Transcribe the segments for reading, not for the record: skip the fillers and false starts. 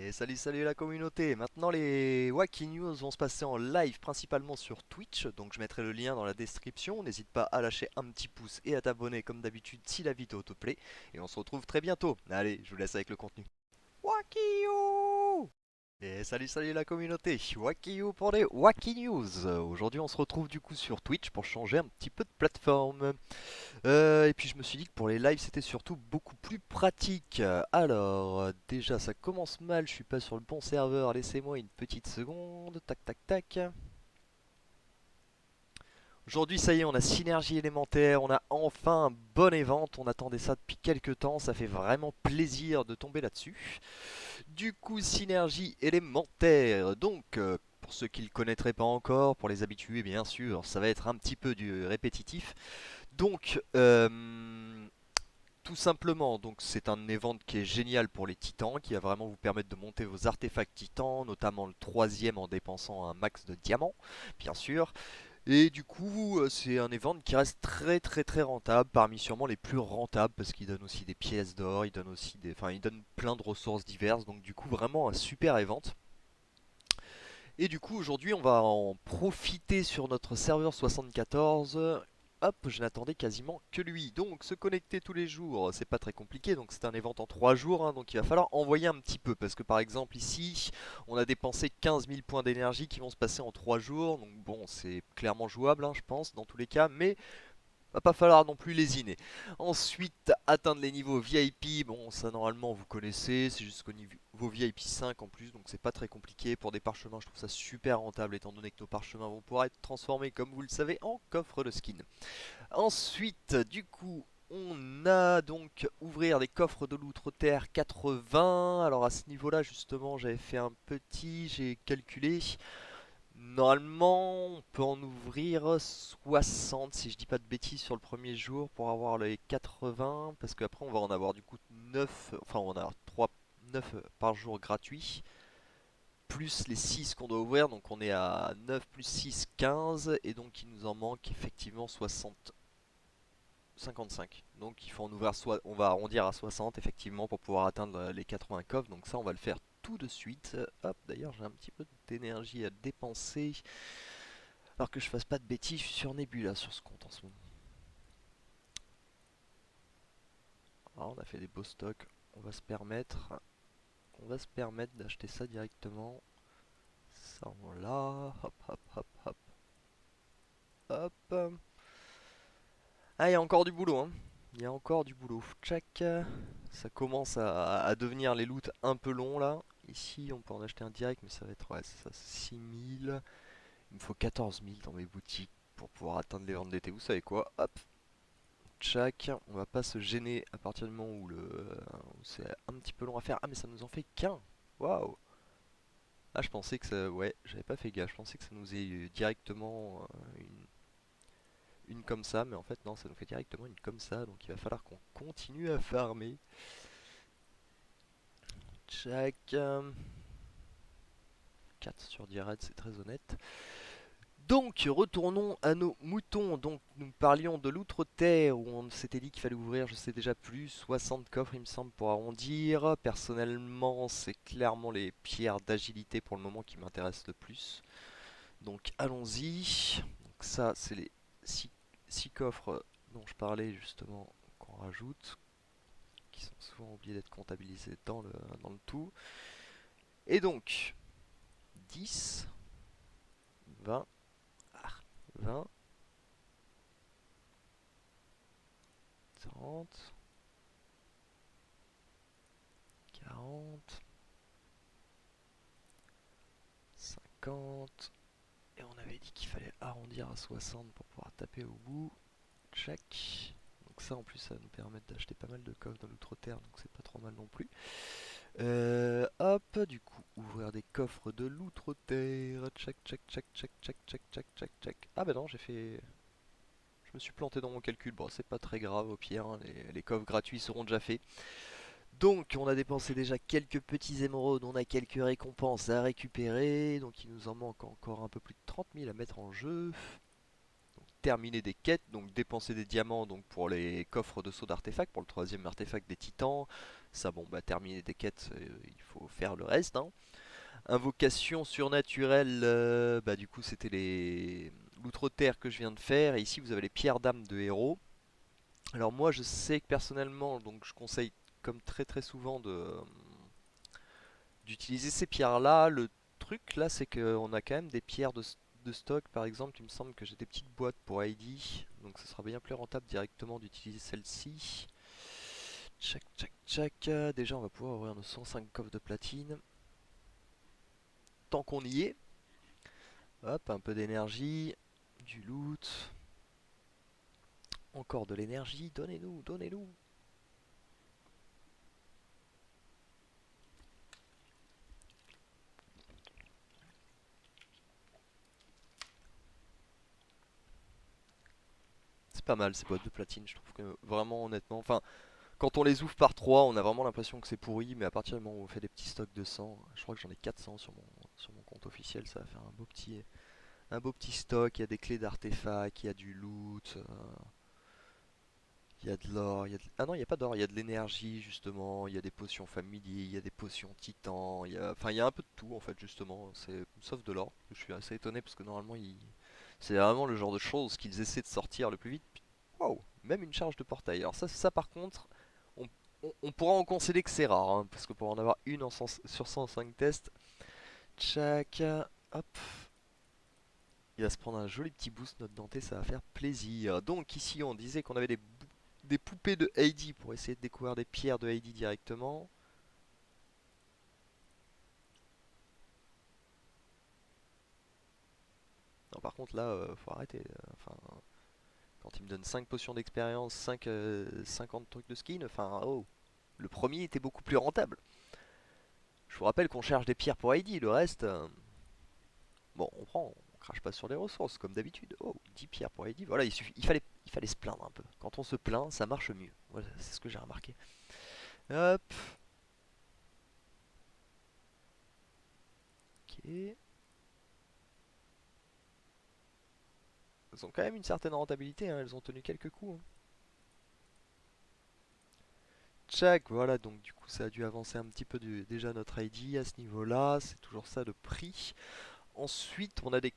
Et salut la communauté. Maintenant les Wacky News vont se passer en live principalement sur Twitch, donc je mettrai le lien dans la description. N'hésite pas à lâcher un petit pouce et à t'abonner comme d'habitude si la vidéo te plaît. Et on se retrouve très bientôt. Allez, je vous laisse avec le contenu. Wacky You. Et salut la communauté, Wacky You pour les Wacky News. Aujourd'hui on se retrouve du coup sur Twitch pour changer un petit peu de plateforme. Et puis je me suis dit que pour les lives c'était surtout beaucoup plus pratique. Alors, déjà ça commence mal, je suis pas sur le bon serveur, laissez-moi une petite seconde. Tac tac tac. Aujourd'hui ça y est, on a Synergie élémentaire, on a enfin un bon event, on attendait ça depuis quelques temps, ça fait vraiment plaisir de tomber là-dessus. Du coup Synergie élémentaire, donc pour ceux qui ne le connaîtraient pas encore, pour les habitués bien sûr, ça va être un petit peu du répétitif. Donc, tout simplement, donc c'est un event qui est génial pour les titans, qui va vraiment vous permettre de monter vos artefacts titans, notamment le troisième en dépensant un max de diamants, bien sûr. Et du coup, c'est un event qui reste très rentable, parmi sûrement les plus rentables, parce qu'il donne aussi des pièces d'or, il donne aussi des, enfin, il donne plein de ressources diverses, donc du coup vraiment un super event. Et du coup aujourd'hui on va en profiter sur notre serveur 74. Hop, je n'attendais quasiment que lui. Donc se connecter tous les jours, c'est pas très compliqué. Donc c'est un event en 3 jours, hein, donc il va falloir envoyer un petit peu. Parce que par exemple ici, on a dépensé 15 000 points d'énergie qui vont se passer en 3 jours. Donc bon, c'est clairement jouable, hein, je pense, dans tous les cas. Mais va pas falloir non plus lésiner. Ensuite, atteindre les niveaux VIP, bon ça normalement vous connaissez, c'est jusqu'au niveau VIP 5 en plus, donc c'est pas très compliqué. Pour des parchemins, je trouve ça super rentable étant donné que nos parchemins vont pouvoir être transformés, comme vous le savez, en coffre de skin. Ensuite, du coup, on a donc ouvrir des coffres de l'outre-terre 80. Alors à ce niveau-là, justement, j'avais fait un petit, j'ai calculé. Normalement, on peut en ouvrir 60 si je dis pas de bêtises sur le premier jour pour avoir les 80 parce qu'après on va en avoir du coup 9, enfin on va en avoir 3, 9 par jour gratuits plus les 6 qu'on doit ouvrir, donc on est à 9 plus 6, 15 et donc il nous en manque effectivement 60, 55. Donc il faut en ouvrir, soit on va arrondir à 60 effectivement pour pouvoir atteindre les 80 coffres, donc ça on va le faire tout de suite. Hop, d'ailleurs j'ai un petit peu d'énergie à dépenser. Alors que je fasse pas de bêtises, je suis sur Nebula sur ce compte en ce moment. Alors on a fait des beaux stocks, on va se permettre, d'acheter ça directement. Ça on l'a, hop. Ah il y a encore du boulot hein. Il y a encore du boulot. Tchac. Ça commence à devenir les loots un peu longs là. Ici on peut en acheter un direct mais ça va être ouais, c'est ça, 6000. Il me faut 14 000 dans mes boutiques pour pouvoir atteindre les ventes d'été. Vous savez quoi? Hop, Tchac, on va pas se gêner à partir du moment où c'est un petit peu long à faire. Ah mais ça nous en fait qu'un. Waouh. Ah je pensais que ça... Ouais, j'avais pas fait gaffe. Je pensais que ça nous ait directement une comme ça. Mais en fait non, ça nous fait directement une comme ça. Donc il va falloir qu'on continue à farmer. Tchac. 4 sur 10 raids, c'est très honnête. Donc, retournons à nos moutons. Donc, nous parlions de l'outre-terre où on s'était dit qu'il fallait ouvrir, je sais déjà plus, 60 coffres, il me semble, pour arrondir. Personnellement, c'est clairement les pierres d'agilité pour le moment qui m'intéressent le plus. Donc, allons-y. Donc, ça, c'est les 6 coffres dont je parlais justement qu'on rajoute, qui sont souvent oubliés d'être comptabilisés dans le tout. Et donc, 10, 20, 20, 30. 40, 50. Et on avait dit qu'il fallait arrondir à 60 pour pouvoir taper au bout. Check. Donc ça en plus ça va nous permettre d'acheter pas mal de coffres dans l'outre-terre, donc c'est pas trop mal non plus. Hop, du coup, ouvrir des coffres de l'outre-terre. Check. Ah bah non, j'ai fait... Je me suis planté dans mon calcul. Bon, c'est pas très grave au pire, hein, les coffres gratuits seront déjà faits. Donc on a dépensé déjà quelques petits émeraudes, on a quelques récompenses à récupérer, donc il nous en manque encore un peu plus de 30 000 à mettre en jeu. Donc, terminer des quêtes, donc dépenser des diamants donc pour les coffres de saut d'artefacts, pour le troisième artefact des titans. Ça, bon, bah terminer des quêtes, il faut faire le reste, hein. Invocation surnaturelle, bah du coup c'était les l'outre-terre que je viens de faire. Et ici vous avez les pierres d'âme de héros. Alors moi je sais que personnellement, donc je conseille comme très très souvent d'utiliser ces pierres là. Le truc là c'est qu'on a quand même des pierres de stock. Par exemple il me semble que j'ai des petites boîtes pour ID, donc ce sera bien plus rentable directement d'utiliser celle-ci. Tchac tchac tchac. Déjà on va pouvoir ouvrir nos 105 coffres de platine. Tant qu'on y est. Hop, un peu d'énergie, du loot, encore de l'énergie, donnez-nous, donnez-nous. C'est pas mal ces boîtes de platine, je trouve que vraiment honnêtement, enfin, quand on les ouvre par 3, on a vraiment l'impression que c'est pourri, mais à partir du moment où on fait des petits stocks de 100, je crois que j'en ai 400 sur mon compte officiel, ça va faire un beau petit stock. Il y a des clés d'artefacts, il y a du loot, il y a de l'or, ah non, il n'y a pas d'or, il y a de l'énergie justement, il y a des potions familiers, il y a des potions titans, enfin il y a un peu de tout en fait justement, c'est sauf de l'or. Je suis assez étonné parce que normalement c'est vraiment le genre de choses qu'ils essaient de sortir le plus vite. Waouh, même une charge de portail. Alors ça par contre, on, on pourra en concéder que c'est rare, hein, parce que pour en avoir une sur 105 tests, tchac, hop, il va se prendre un joli petit boost notre denté, ça va faire plaisir. Donc ici on disait qu'on avait des poupées de Heidi pour essayer de découvrir des pierres de Heidi directement. Non, par contre là, faut arrêter. Enfin, quand il me donne 5 potions d'expérience, 50 trucs de skin, enfin, oh, le premier était beaucoup plus rentable. Je vous rappelle qu'on cherche des pierres pour Heidi, le reste, bon, on prend, on crache pas sur les ressources comme d'habitude. Oh, 10 pierres pour Heidi, voilà, il fallait se plaindre un peu. Quand on se plaint, ça marche mieux. Voilà, c'est ce que j'ai remarqué. Hop, ok. Elles ont quand même une certaine rentabilité, hein, elles ont tenu quelques coups, hein. Tchac, voilà, donc du coup ça a dû avancer un petit peu déjà notre ID à ce niveau-là, c'est toujours ça le prix. Ensuite, on a des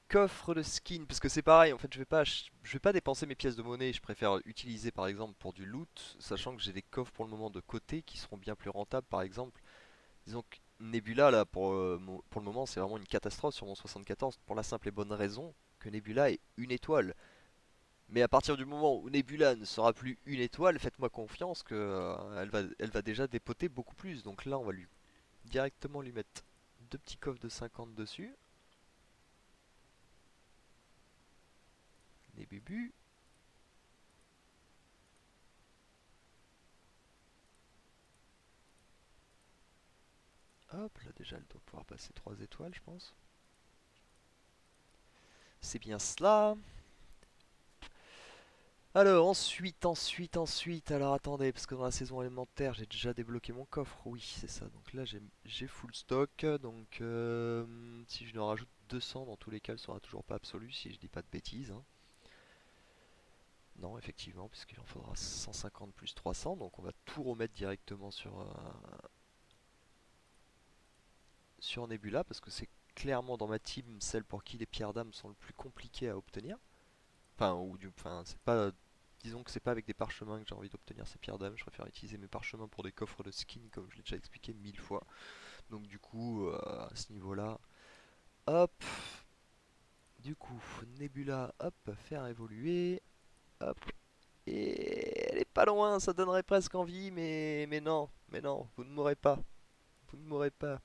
coffres de skins, parce que c'est pareil, en fait je vais pas dépenser mes pièces de monnaie, je préfère utiliser par exemple pour du loot, sachant que j'ai des coffres pour le moment de côté qui seront bien plus rentables par exemple. Disons que Nebula là pour le moment c'est vraiment une catastrophe sur mon 74 pour la simple et bonne raison que Nebula est une étoile. Mais à partir du moment où Nebula ne sera plus une étoile, faites-moi confiance que elle va déjà dépoter beaucoup plus. Donc là, on va lui directement lui mettre deux petits coffres de 50 dessus. Les bébus. Hop, là déjà, elle doit pouvoir passer 3 étoiles, je pense. C'est bien cela. Alors ensuite, alors attendez, parce que dans la saison élémentaire, j'ai déjà débloqué mon coffre. Oui, c'est ça. Donc là, j'ai full stock. Donc si je ne rajoute 200, dans tous les cas, elle sera toujours pas absolue, si je dis pas de bêtises, hein. Non, effectivement, puisqu'il en faudra 150 plus 300, donc on va tout remettre directement sur Nebula, parce que c'est clairement dans ma team celle pour qui les pierres d'âme sont le plus compliquées à obtenir. Enfin, c'est pas, disons que c'est pas avec des parchemins que j'ai envie d'obtenir ces pierres d'âme, je préfère utiliser mes parchemins pour des coffres de skin, comme je l'ai déjà expliqué 1000 fois. Donc du coup, à ce niveau-là, hop, du coup, Nebula, hop, faire évoluer, hop, et elle est pas loin, ça donnerait presque envie, mais non, vous ne m'aurez pas. Vous ne m'aurez pas.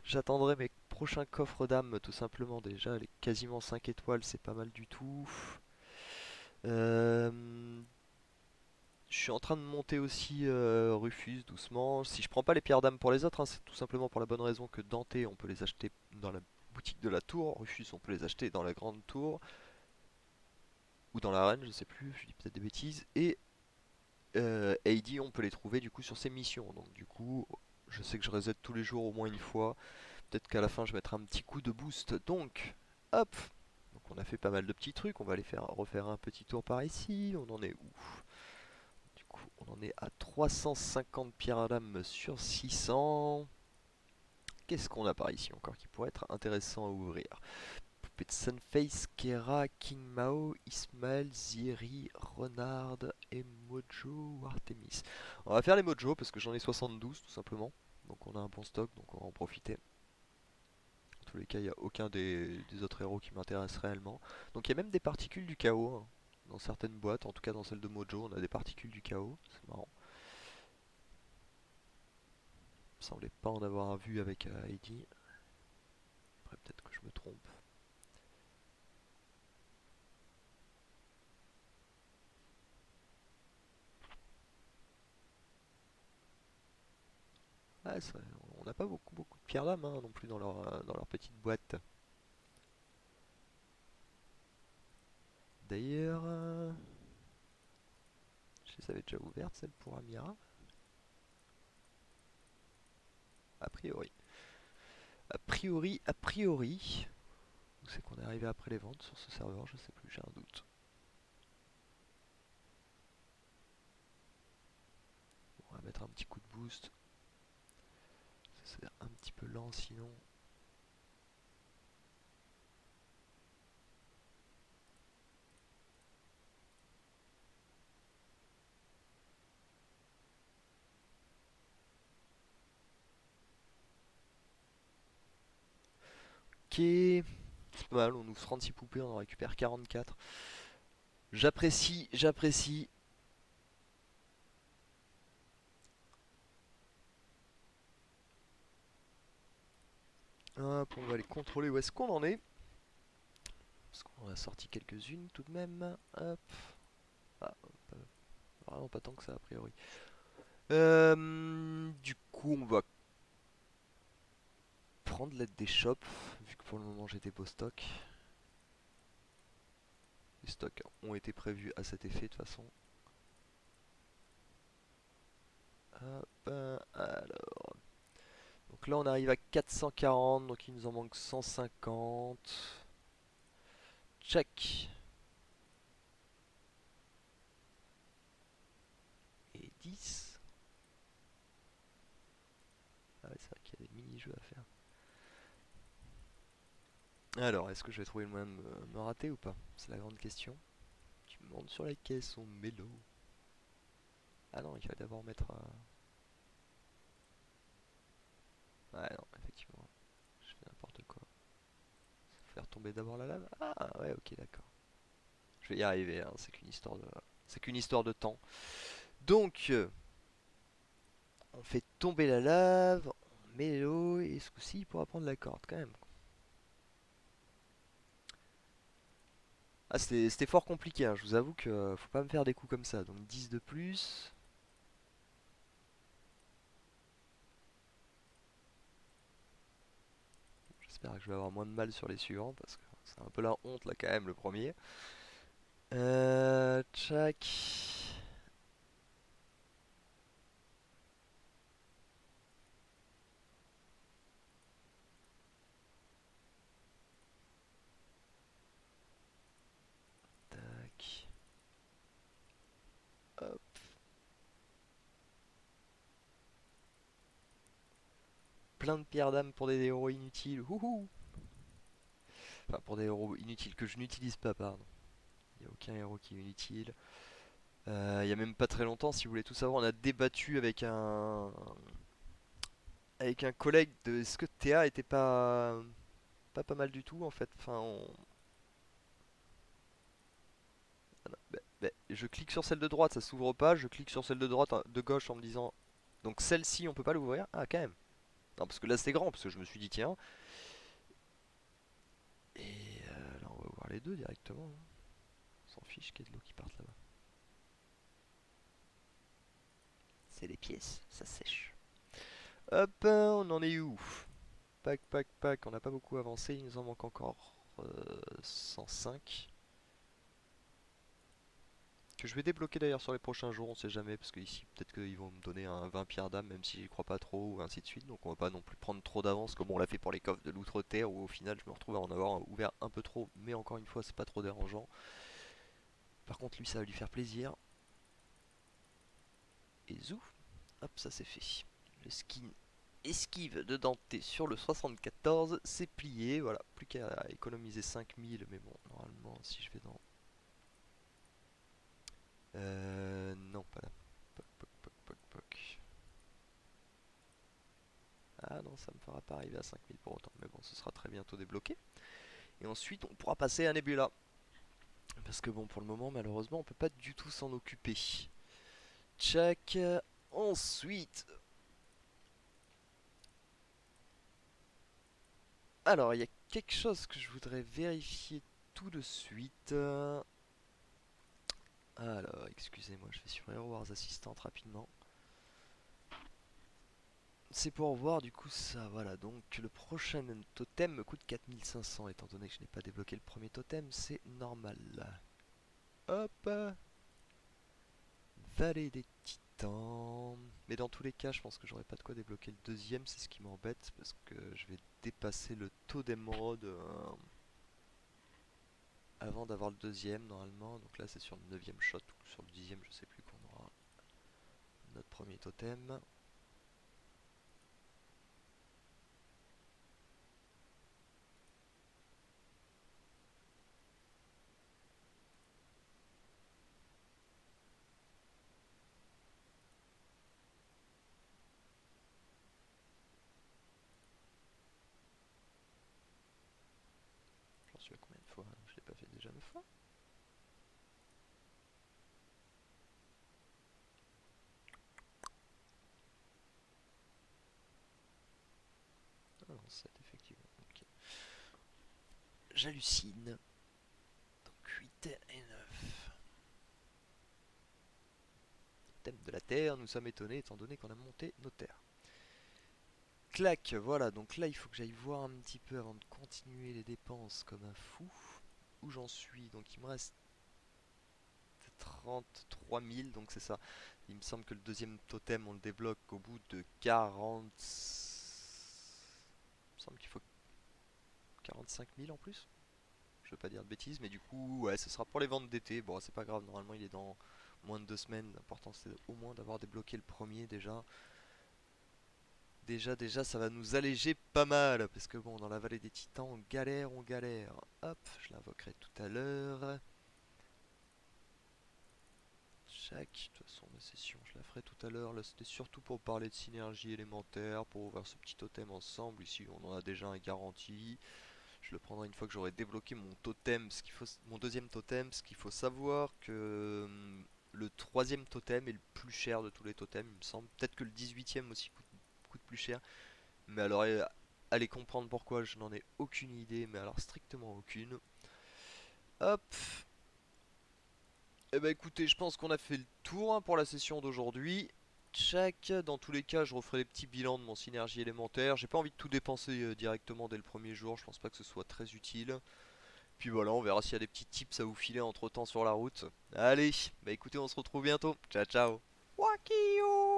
J'attendrai mes prochains coffres d'âme tout simplement. Déjà, elle est quasiment 5 étoiles, c'est pas mal du tout. Euh, je suis en train de monter aussi Rufus doucement. Si je prends pas les pierres d'âme pour les autres, hein, c'est tout simplement pour la bonne raison que Dante, on peut les acheter dans la boutique de la tour. Rufus, on peut les acheter dans la grande tour. Ou dans l'arène, je sais plus, je dis peut-être des bêtises. Et Heidi, on peut les trouver du coup sur ses missions. Donc du coup, je sais que je reset tous les jours au moins une fois. Peut-être qu'à la fin, je mettrai un petit coup de boost. Donc, hop. Donc on a fait pas mal de petits trucs. On va aller refaire un petit tour par ici. On en est où? Du coup, on On en est à 350 pierres d'âme sur 600. Qu'est-ce qu'on a par ici encore qui pourrait être intéressant à ouvrir? Poupée de Sunface, Kera, King Mao, Ismaël, Ziri, Renard et Mojo ou Artemis. On va faire les Mojo parce que j'en ai 72 tout simplement. Donc on a un bon stock, donc on va en profiter. Dans tous les cas, il n'y a aucun des autres héros qui m'intéresse réellement. Donc il y a même des particules du chaos hein, dans certaines boîtes, en tout cas dans celle de Mojo, on a des particules du chaos, c'est marrant. Il me semblait pas en avoir vu avec Heidi. Après peut-être que je me trompe. Ouais, on n'a pas beaucoup de pierres d'âme hein, non plus dans leur petite boîte. D'ailleurs, je les avais déjà ouvertes celles pour Amira. A priori. A priori. Où c'est qu'on est arrivé après les ventes sur ce serveur? Je sais plus, j'ai un doute. On va mettre un petit coup de boost. C'est un petit peu lent sinon. Ok, c'est pas mal, on ouvre 36 poupées, on en récupère 44. J'apprécie, j'apprécie. Hop, on va aller contrôler où est-ce qu'on en est. Parce qu'on en a sorti quelques-unes tout de même. Hop. Ah, vraiment pas tant que ça a priori. Du coup, on va prendre l'aide des shops, vu que pour le moment j'ai des beaux stocks. Les stocks ont été prévus à cet effet de toute façon. Hop, alors. Donc là on arrive à 440, donc il nous en manque 150. Check. Et 10. Ah ouais, c'est vrai qu'il y a des mini-jeux à faire. Alors, est-ce que je vais trouver le moyen de me rater ou pas? C'est la grande question. Tu montes sur la caisse, on mélo. Ah non, il fallait d'abord mettre... Ouais, non, effectivement. Je fais n'importe quoi. Faire tomber d'abord la lave. Ah ouais, ok, d'accord. Je vais y arriver, hein, c'est qu'une histoire de... C'est qu'une histoire de temps. Donc, on fait tomber la lave, on met l'eau, et ce coup-ci, il pourra prendre la corde quand même. Ah, c'était fort compliqué, hein, je vous avoue que faut pas me faire des coups comme ça. Donc 10 de plus. J'espère que je vais avoir moins de mal sur les suivants, parce que c'est un peu la honte là quand même, le premier. Tchac. Tac. Hop. Plein de pierres d'âme pour des héros inutiles. Wouhou. Enfin, pour des héros inutiles que je n'utilise pas, pardon. Il n'y a aucun héros qui est inutile. Il y a même pas très longtemps, si vous voulez tout savoir, on a débattu avec un collègue de est-ce que Théa était pas mal du tout en fait. Enfin, ah non, je clique sur celle de droite, ça s'ouvre pas. Je clique sur celle de droite, de gauche en me disant donc celle-ci on peut pas l'ouvrir. Ah quand même. Non parce que là c'était grand parce que je me suis dit tiens. Et là on va ouvrir les deux directement, hein. On s'en fiche qu'il y ait de l'eau qui parte là-bas. C'est les pièces, ça sèche. Hop, on en est où? Pack, on n'a pas beaucoup avancé, il nous en manque encore 105. Que je vais débloquer d'ailleurs sur les prochains jours, on sait jamais, parce que ici peut-être qu'ils vont me donner un 20 pierres d'âme, même si j'y crois pas trop, ou ainsi de suite. Donc on va pas non plus prendre trop d'avance comme on l'a fait pour les coffres de l'Outre-Terre, où au final je me retrouve à en avoir ouvert un peu trop, mais encore une fois c'est pas trop dérangeant. Par contre lui ça va lui faire plaisir. et zou. Hop, ça c'est fait. Le skin esquive de Dante sur le 74, c'est plié. Voilà, plus qu'à économiser 5000. Mais bon, normalement, si je vais dans. Non, pas là. Poc, poc, poc, poc, poc. Ah non, ça me fera pas arriver à 5000 pour autant. Mais bon, ce sera très bientôt débloqué. Et ensuite, on pourra passer à Nebula. Parce que bon, pour le moment, malheureusement, on peut pas du tout s'en occuper. Check. Ensuite. Alors, il y a quelque chose que je voudrais vérifier tout de suite. Alors, excusez-moi, je vais sur Hero Wars Assistant rapidement. C'est pour voir du coup ça, voilà, donc le prochain totem me coûte 4500 étant donné que je n'ai pas débloqué le premier totem, c'est normal. Hop, Vallée des Titans. Mais dans tous les cas, je pense que j'aurai pas de quoi débloquer le deuxième, c'est ce qui m'embête parce que je vais dépasser le taux d'émeraude avant d'avoir le deuxième normalement. Donc là, c'est sur le 9ème shot ou sur le 10ème, je sais plus qu'on aura notre premier totem. J'en suis à combien de fois? Je l'ai pas fait déjà 9 fois? Ah non, 7 effectivement. Ok. J'hallucine. Donc 8 et 9. Thème de la Terre, nous sommes étonnés étant donné qu'on a monté nos terres. Clac, voilà, donc là il faut que j'aille voir un petit peu avant de continuer les dépenses comme un fou. Où j'en suis, donc il me reste 33 000, donc c'est ça. Il me semble que le deuxième totem on le débloque au bout de 40... Il me semble qu'il faut 45 000 en plus. Je veux pas dire de bêtises, mais du coup, ouais, ce sera pour les ventes d'été. Bon, c'est pas grave, normalement il est dans moins de 2 semaines. L'important c'est au moins d'avoir débloqué le premier déjà. Déjà, ça va nous alléger pas mal. Parce que bon, dans la vallée des titans, on galère, on galère. Hop, je l'invoquerai tout à l'heure. Chaque, de toute façon, la session, je la ferai tout à l'heure. Là, c'était surtout pour parler de synergie élémentaire, pour ouvrir ce petit totem ensemble. Ici, on en a déjà un garanti. Je le prendrai une fois que j'aurai débloqué mon totem, mon deuxième totem. Ce qu'il faut savoir que le troisième totem est le plus cher de tous les totems, il me semble. Peut-être que le 18ème aussi coûte plus cher. Mais alors, allez comprendre pourquoi, je n'en ai aucune idée, mais alors strictement aucune. Hop. Eh ben écoutez, je pense qu'on a fait le tour hein, pour la session d'aujourd'hui. Check, dans tous les cas, je referai les petits bilans de mon synergie élémentaire. J'ai pas envie de tout dépenser directement dès le premier jour, je pense pas que ce soit très utile. Puis voilà, on verra s'il y a des petits tips à vous filer entre temps sur la route. Allez, bah écoutez, on se retrouve bientôt. Ciao ciao. Wakio